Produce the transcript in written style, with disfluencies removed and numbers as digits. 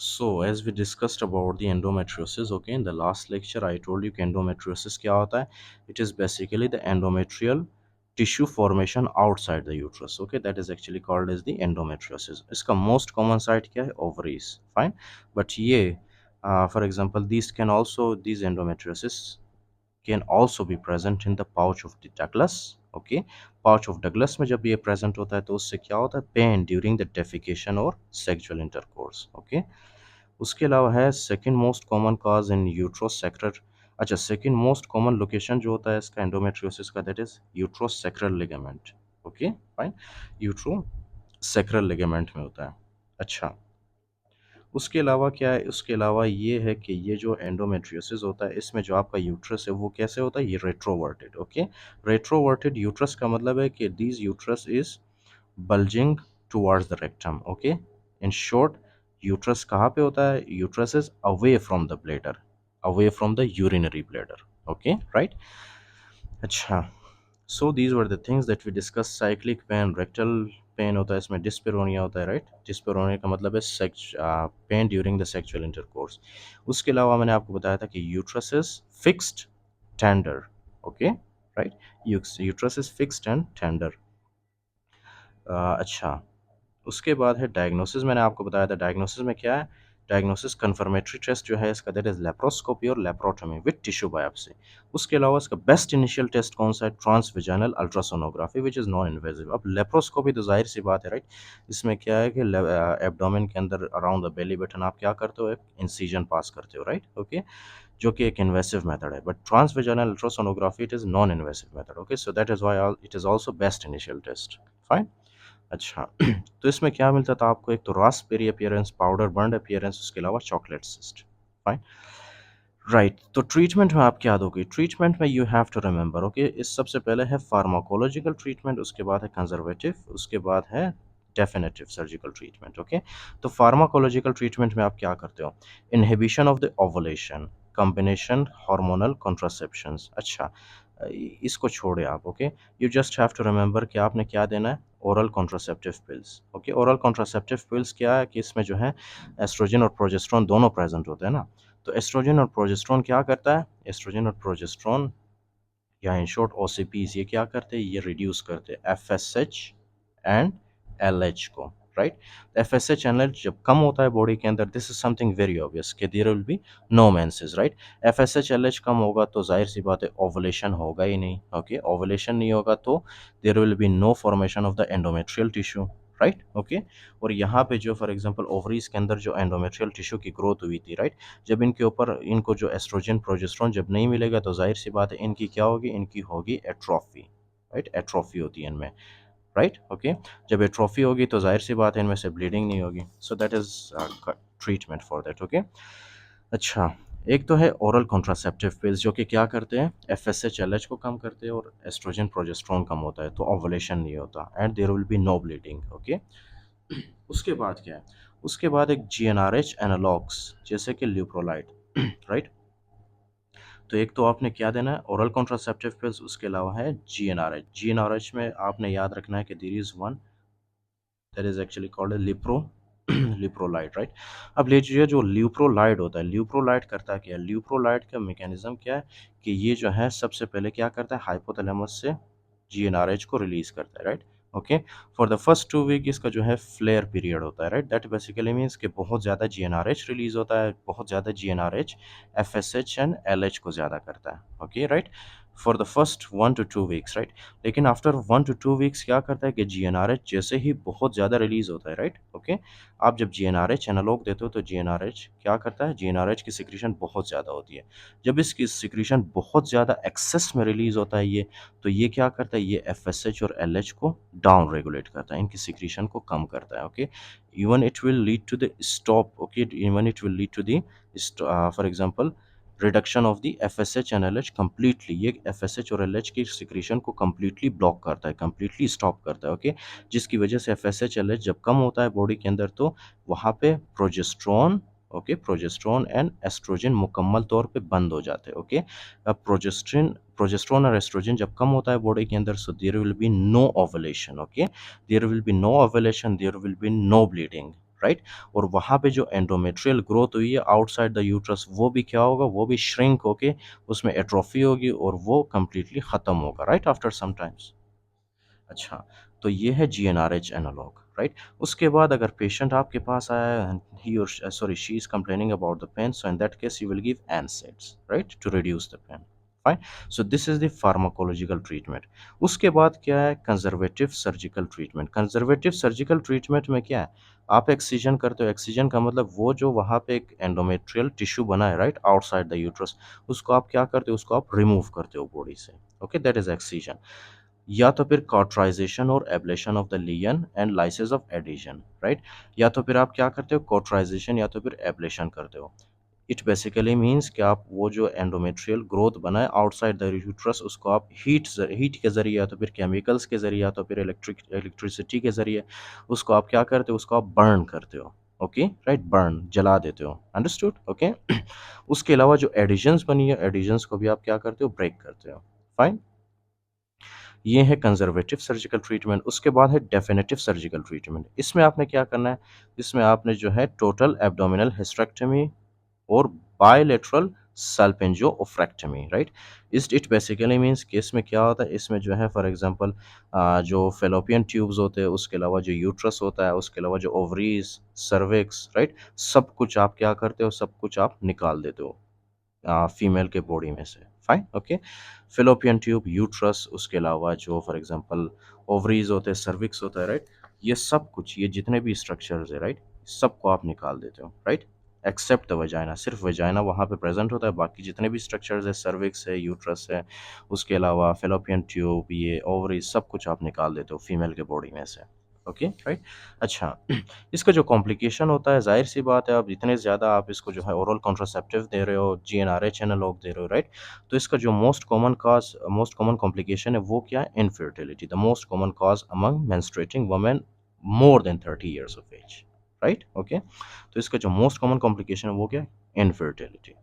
So as we discussed about the endometriosis, okay, in the last lecture I told you कि endometriosis क्या होता है. It is basically the endometrial tissue formation outside the uterus. Okay, that is actually called as the endometriosis. इसका most common site क्या है? Ovaries. Fine, but ये for example these endometriosis can also be present in the pouch of the Douglas. Okay, pouch of Douglas में जब ये present होता है तो उससे क्या होता है? Pain during the defecation और sexual intercourse. Okay, उसके अलावा है सेकंड मोस्ट कॉमन कॉज इन यूट्रोसेक्टर. अच्छा, सेकंड मोस्ट कॉमन लोकेशन जो होता है इसका एंडोमेट्रियोसिस का, that is uterosacral ligament. Okay fine, uterosacral ligament में होता है. अच्छा, उसके अलावा क्या है? उसके अलावा ये है कि ये जो एंडोमेट्रियोसिस होता है इसमें जो आपका यूट्रस है वो कैसे होता है? ये रेट्रोवर्टेड. ओके, रेट्रोवर्टेड यूट्रस का मतलब है कि this uterus is bulging towards the rectum. Okay, in short, uterus कहाँ पे होता है? Uterus is away from the bladder, away from the urinary bladder. Okay, right. अच्छा, so these were the things that we discussed. Cyclic pain, rectal pain होता है, इसमें डिस्पेरोनिया होता है. राइट, डिस्पेरोनिया का मतलब है sex pen during the sexual intercourse. उसके अलावा मैंने आपको बताया था कि uterus is fixed tender. Okay, right, uterus is fixed and tender. अच्छा, उसके बाद है डायग्नोसिस. मैंने आपको बताया था डायग्नोसिस में क्या है. डायग्नोसिस कंफर्मेटरी टेस्ट जो है इसका, दैट इज लेप्रोस्कोपी और लेप्रोटोमी विद टिश्यू बायोप्सी. उसके अलावा इसका बेस्ट इनिशियल टेस्ट कौन सा है? Transvaginal ultrasonography which is non invasive. अब लेप्रोस्कोपी तो जाहिर सी बात है, राइट. इसमें क्या है कि एब्डोमेन के अंदर अराउंड द बेली बटन आप क्या करते हो? एक इंसिजन पास करते हो. राइट, ओके, जो कि एक इन्वेसिव मेथड है. But transvaginal ultrasonography it is non invasive method. Okay, so that is why it is also best initial test. Fine. अच्छा, तो इसमें क्या मिलता था आपको? एक तो raspberry appearance, powder burn appearance, उसके अलावा चॉकलेट सिस्ट. Fine, right. तो ट्रीटमेंट में आप क्या दोगे? ट्रीटमेंट में you have to remember, okay, इस सबसे पहले है फार्माकोलॉजिकल ट्रीटमेंट, उसके बाद है कंजर्वेटिव, उसके बाद है डेफिनेटिव सर्जिकल ट्रीटमेंट. ओके, तो फार्माकोलॉजिकल ट्रीटमेंट में आप क्या करते हो? Inhibition of the ovulation, combination hormonal contraceptions. अच्छा, इसको छोड़े आप. Okay, you just have to remember कि आपने क्या देना है? Oral contraceptive pills. Okay, oral contraceptive pills क्या है कि इसमें जो है एस्ट्रोजन और प्रोजेस्टेरोन दोनों प्रेजेंट होते हैं ना. तो एस्ट्रोजन और प्रोजेस्टेरोन क्या करता है? एस्ट्रोजन और प्रोजेस्टेरोन या इन शॉर्ट ओसीपीज, ये क्या करते हैं? ये रिड्यूस करते हैं एफएसएच एंड एलएच को. राइट, एफएसएच एंड एलएच जब कम होता है बॉडी के अंदर, this is something very obvious कि there will be no menses. Right, FSH LH कम होगा तो जाहिर सी बात है ओवुलेशन होगा ही नहीं. ओके, ओवुलेशन नहीं होगा तो there will be no formation of the endometrial tissue. Right, okay, और यहाँ पे जो फॉर एग्जांपल ओवरीज के अंदर जो एंडोमेट्रियल टिश्यू की ग्रोथ हुई थी, राइट, जब इनके ऊपर इनको जो एस्ट्रोजन प्रोजेस्टेरोन जब नहीं मिलेगा तो जाहिर सी बात है इनकी क्या होगी? इनकी होगी एट्रोफी. राइट, एट्रोफी होती है इनमें. राइट, ओके, जब एट्रोफी होगी तो जाहिर सी बात है इनमें से ब्लीडिंग नहीं होगी. So that is treatment for that. Okay, अच्छा, एक तो है ओरल कॉन्ट्रासेप्टिव पिल्स जो कि क्या करते हैं? एफएसएच एलएच को कम करते हैं और एस्ट्रोजन प्रोजेस्टेरोन कम होता है तो ओवुलेशन नहीं होता and there will be no bleeding. Okay, उसके बाद क्या है? उसके बाद एक जीएनआरएच एनालॉग्स जैसे कि ल्यूप्रोलाइड. राइट, तो एक तो आपने क्या देना है? ओरल कॉन्ट्रासेप्टिव पिल्स, उसके अलावा है जीएनआरएच. जीएनआरएच में आपने याद रखना है कि there is one that is actually called lipro leuprolide. Right, अब लीजिए जो ल्यूप्रोलाइड होता है, ल्यूप्रोलाइड करता है क्या? ल्यूप्रोलाइड का मैकेनिज्म क्या है कि ये जो है सबसे पहले क्या करता है? हाइपोथैलेमस से जीएनआरएच को रिलीज करता है. Right, okay, for the first 2 week इसका जो है फ्लेयर पीरियड होता है. राइट, दैट बेसिकली मीन्स कि बहुत ज़्यादा जीएनआरएच रिलीज होता है, बहुत ज़्यादा जीएनआरएच एफएसएच एंड एलएच को ज़्यादा करता है. Okay, right, for the first 1 to 2 weeks. Right, लेकिन आफ्टर 1 to 2 वीक्स क्या करता है कि जीएनआरएच जैसे ही बहुत ज़्यादा रिलीज होता है. राइट, ओके, आप जब जीएनआरएच एनालॉग देते हो तो जीएनआरएच क्या करता है? जीएनआरएच की सिक्रीशन बहुत ज़्यादा होती है. जब इसकी सिक्रीशन बहुत ज़्यादा एक्सेस में रिलीज होता है ये, तो ये क्या करता है? ये एफएसएच और एलएच को डाउन रेगुलेट करता है, इनकी सिक्रीशन को कम करता है. Okay, even it will lead to the stop. Okay, even it will lead to the for example reduction of the FSH and LH completely. ये एफएसएच और एलएच की सिक्रीशन को कंप्लीटली ब्लॉक करता है, कंप्लीटली स्टॉप करता है. Okay, जिसकी वजह से एफएसएच एलएच जब कम होता है बॉडी के अंदर तो वहाँ पे progesterone, okay, progesterone and estrogen मुकम्मल तौर पे बंद हो जाते हैं. ओके, अब प्रोजेस्टेरोन और एस्ट्रोजन जब कम होता है बॉडी के अंदर, so there will be no ovulation. Okay, there will be no ovulation, there will be no bleeding. Right. और वहाँ पे जो एंडोमेट्रियल ग्रोथ हुई है आउटसाइड द यूट्रस वो भी क्या होगा, वो भी श्रिंक होके उसमें एट्रोफी होगी और वो कंप्लीटली ख़त्म होगा, राइट, आफ्टर सम टाइम्स। अच्छा, तो ये है जीएनआरएच एनालॉग, राइट। उसके बाद अगर पेशेंट आपके पास आया है, ही और sorry she is complaining about the pain, so in that case you will give NSAIDs, right, to reduce the pain. Fine. So this is the pharmacological treatment. उसके बाद क्या है, conservative surgical treatment. Conservative surgical treatment में क्या है, आप excision करते हो। एक्सीजन का मतलब वो जो वहाँ पे एक एंडोमेट्रियल टिश्यू बना है, राइट, आउटसाइड द यूट्रस, उसको आप क्या करते हो, उसको आप रिमूव करते हो बॉडी से। Okay, that is excision. या तो फिर कॉट्राइजेशन और ablation of the lesion and lysis of adhesion, right. या तो फिर आप क्या करते हो, कॉट्राइजेशन या तो फिर एब्लेशन करते हो। इट बेसिकली मीन्स कि आप वो जो एंडोमेट्रियल ग्रोथ बना है आउटसाइड द यूट्रस उसको आप हीट के ज़रिए या तो फिर केमिकल्स के ज़रिए या तो फिर इलेक्ट्रिसिटी के ज़रिए उसको आप क्या करते हो, उसको आप बर्न करते हो। ओके, राइट, बर्न, जला देते हो। Understood, okay. उसके अलावा जो एडिशंस बनी है, एडिशंस को भी आप क्या करते हो, ब्रेक करते हो। फाइन। ये है कंजर्वेटिव सर्जिकल ट्रीटमेंट। उसके बाद है डेफिनेटिव सर्जिकल ट्रीटमेंट। इसमें आपने क्या करना है, इसमें आपने जो है टोटल एब्डोमिनल हिस्टेरेक्टमी और बायलेटरल सल्पेंजियोफ्रेक्टमी, राइट। इस इट बेसिकली मीन्स कि इसमें क्या होता है, इसमें जो है फॉर एग्जांपल जो फेलोपियन ट्यूब्स होते हैं, उसके अलावा जो यूट्रस होता है, उसके अलावा जो ओवरीज, सर्विक्स, राइट, सब कुछ आप क्या करते हो, सब कुछ आप निकाल देते हो फीमेल के बॉडी में से। Fine, okay. Fallopian tube, uterus, उसके अलावा जो फॉर एग्जांपल ओवरीज होते हैं, सर्विक्स होता है, राइट, ये सब कुछ, ये जितने भी स्ट्रक्चर्स है, राइट, सबको आप निकाल देते हो, राइट, एक्सेप्ट द वजाइना। सिर्फ वजाइना वहाँ पे प्रेजेंट होता है, बाकी जितने भी स्ट्रक्चर्स है, सर्विक्स है, यूट्रस है, उसके अलावा फिलोपियन ट्यूब, ये ओवरीज, सब कुछ आप निकाल देते हो फीमेल के बॉडी में से। Okay, right. अच्छा, इसका जो कॉम्प्लिकेशन होता है, ज़ाहिर सी बात है, आप जितने ज़्यादा आप इसको जो है ओरल कॉन्ट्रासेप्टिव दे रहे हो, जीएनआरएच एनालॉग दे रहे हो, राइट, तो इसका जो मोस्ट कॉमन कॉम्प्लिकेशन है वो क्या है, infertility, the most common cause among menstruating women more than 30 years of age, right, okay. तो इसका जो मोस्ट कॉमन कॉम्प्लिकेशन है वो क्या है, इनफर्टिलिटी।